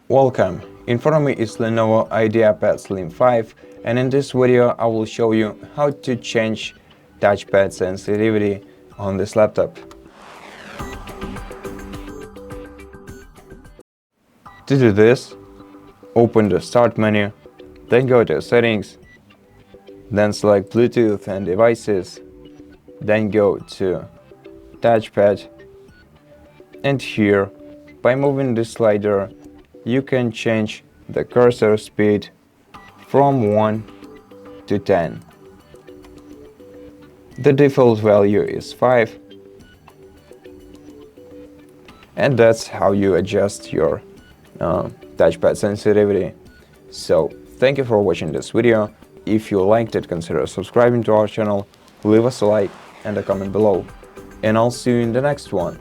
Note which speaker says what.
Speaker 1: Welcome! In front of me is LENOVO IdeaPad Slim 5, and in this video I will show you how to change touchpad sensitivity on this laptop. To do this, open the Start menu, then go to Settings, then select Bluetooth and Devices, then go to Touchpad, and here, by moving this slider, you can change the cursor speed from 1 to 10. The default value is 5, and that's how you adjust your touchpad sensitivity. So, thank you for watching this video. If you liked it, consider subscribing to our channel, leave us a like and a comment below, and I'll see you in the next one.